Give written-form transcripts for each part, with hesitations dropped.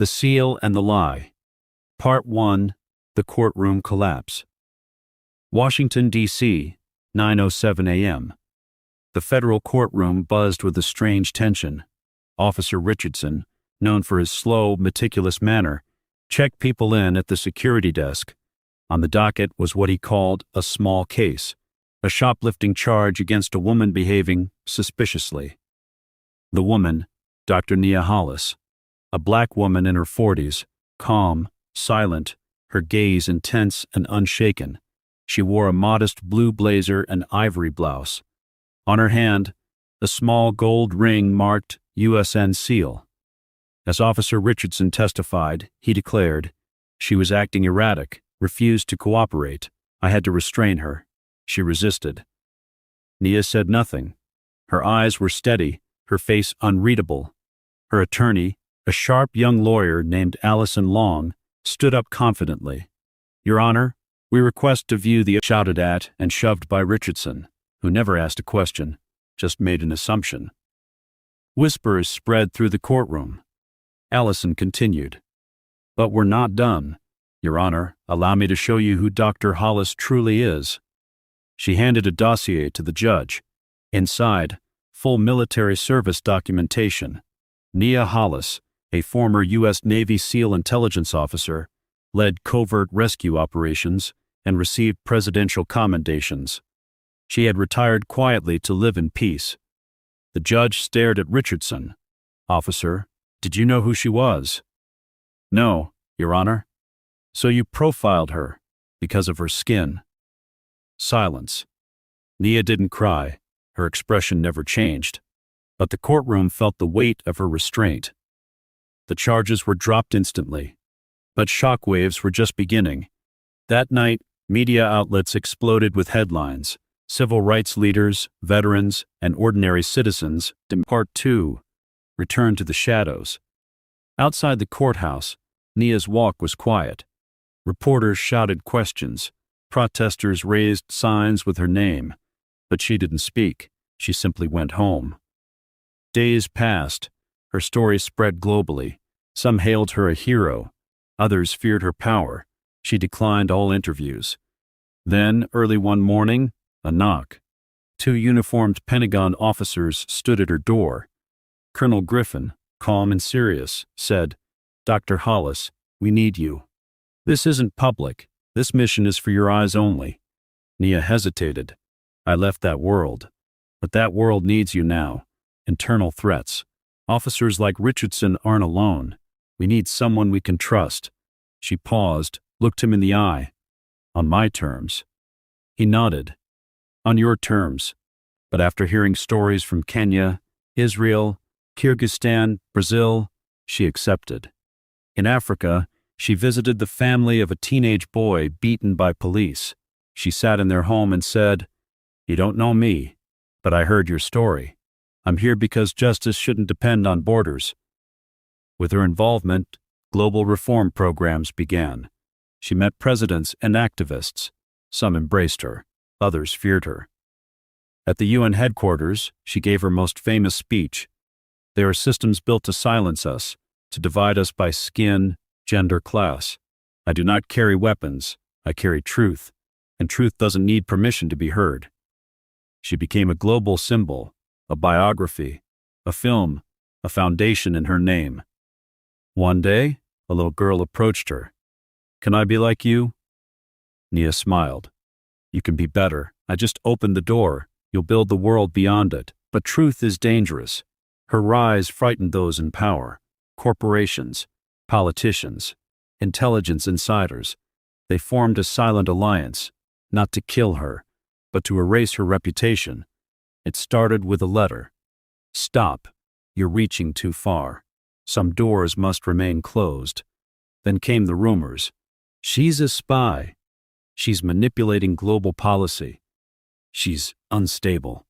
The Seal and the Lie. Part 1. The Courtroom Collapse. Washington, D.C., 9:07 a.m. The federal courtroom buzzed with a strange tension. Officer Richardson, known for his slow, meticulous manner, checked people in at the security desk. On the docket was what he called a small case, a shoplifting charge against a woman behaving suspiciously. The woman, Dr. Nia Hollis, a black woman in her 40s, calm, silent, her gaze intense and unshaken. She wore a modest blue blazer and ivory blouse. On her hand, a small gold ring marked USN Seal. As Officer Richardson testified, he declared, "She was acting erratic, refused to cooperate. I had to restrain her. She resisted." Nia said nothing. Her eyes were steady, her face unreadable. Her attorney, a sharp young lawyer named Allison Long, stood up confidently. "Your Honor, we request to view the," shouted at and shoved by Richardson, who never asked a question, just made an assumption. Whispers spread through the courtroom. Allison continued, "But we're not done. Your Honor, allow me to show you who Dr. Hollis truly is." She handed a dossier to the judge. Inside, full military service documentation. Nia Hollis, a former U.S. Navy SEAL intelligence officer, led covert rescue operations and received presidential commendations. She had retired quietly to live in peace. The judge stared at Richardson. "Officer, did you know who she was?" "No, Your Honor." "So you profiled her because of her skin?" Silence. Nia didn't cry. Her expression never changed. But the courtroom felt the weight of her restraint. The charges were dropped instantly. But shockwaves were just beginning. That night, media outlets exploded with headlines. Civil rights leaders, veterans, and ordinary citizens, Part 2, returned to the shadows. Outside the courthouse, Nia's walk was quiet. Reporters shouted questions. Protesters raised signs with her name. But she didn't speak. She simply went home. Days passed. Her story spread globally. Some hailed her a hero. Others feared her power. She declined all interviews. Then, early one morning, a knock. 2 uniformed Pentagon officers stood at her door. Colonel Griffin, calm and serious, said, "Dr. Hollis, we need you. This isn't public. This mission is for your eyes only." Nia hesitated. "I left that world. But that world needs you now. Internal threats. Officers like Richardson aren't alone. We need someone we can trust." She paused, looked him in the eye. "On my terms." He nodded. "On your terms." But after hearing stories from Kenya, Israel, Kyrgyzstan, Brazil, she accepted. In Africa, she visited the family of a teenage boy beaten by police. She sat in their home and said, "You don't know me, but I heard your story. I'm here because justice shouldn't depend on borders." With her involvement, global reform programs began. She met presidents and activists. Some embraced her, others feared her. At the UN headquarters, she gave her most famous speech. "There are systems built to silence us, to divide us by skin, gender, class. I do not carry weapons, I carry truth, and truth doesn't need permission to be heard." She became a global symbol, a biography, a film, a foundation in her name. One day, a little girl approached her. "Can I be like you?" Nia smiled. "You can be better. I just opened the door. You'll build the world beyond it. But truth is dangerous." Her rise frightened those in power. Corporations, politicians, intelligence insiders. They formed a silent alliance, not to kill her, but to erase her reputation. It started with a letter. "Stop. You're reaching too far. Some doors must remain closed." Then came the rumors. "She's a spy. She's manipulating global policy. She's unstable."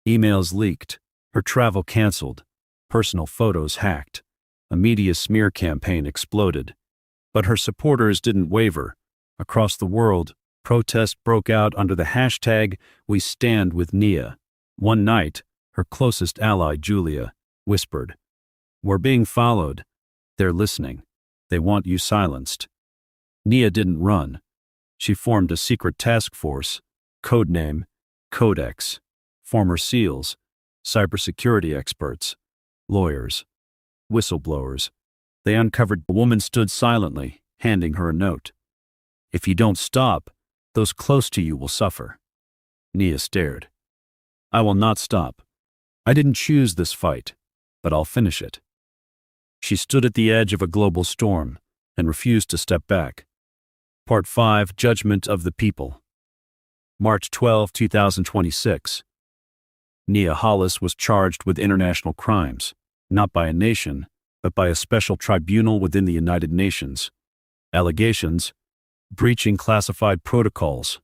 Emails leaked. Her travel canceled. Personal photos hacked. A media smear campaign exploded. But her supporters didn't waver. Across the world, protests broke out under the hashtag #WeStandWithNia. One night, her closest ally, Julia, whispered, "We're being followed." They're listening. They want you silenced. Nia didn't run. She formed a secret task force, codename Codex, former SEALs, cybersecurity experts, lawyers, whistleblowers. They uncovered. The woman stood silently, handing her a note. If you don't stop, those close to you will suffer. Nia stared. I will not stop. I didn't choose this fight, but I'll finish it. She stood at the edge of a global storm and refused to step back. Part 5, Judgment of the People. March 12, 2026. Nia Hollis was charged with international crimes, not by a nation, but by a special tribunal within the United Nations. Allegations: breaching classified protocols,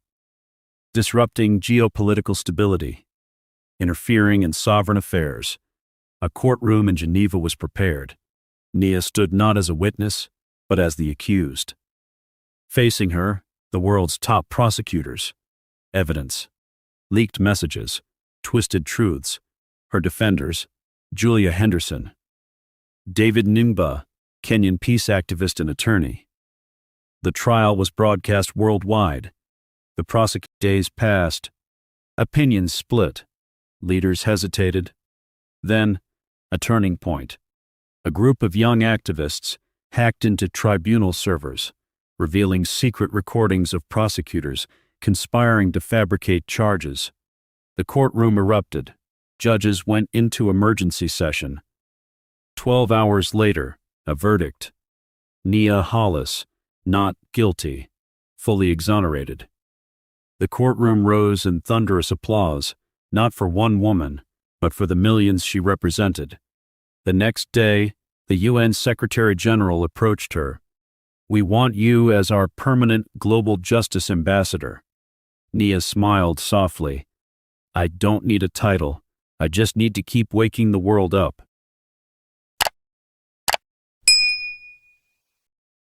disrupting geopolitical stability, interfering in sovereign affairs. A courtroom in Geneva was prepared. Nia stood not as a witness, but as the accused. Facing her, the world's top prosecutors. Evidence: leaked messages, twisted truths. Her defenders: Julia Henderson, David Nimba, Kenyan peace activist and attorney. The trial was broadcast worldwide. The days passed. Opinions split. Leaders hesitated. Then, a turning point. A group of young activists hacked into tribunal servers, revealing secret recordings of prosecutors conspiring to fabricate charges. The courtroom erupted. Judges went into emergency session. 12 hours later, a verdict. Nia Hollis, not guilty, fully exonerated. The courtroom rose in thunderous applause, not for one woman, but for the millions she represented. The next day, the UN Secretary General approached her. We want you as our permanent global justice ambassador. Nia smiled softly. I don't need a title. I just need to keep waking the world up.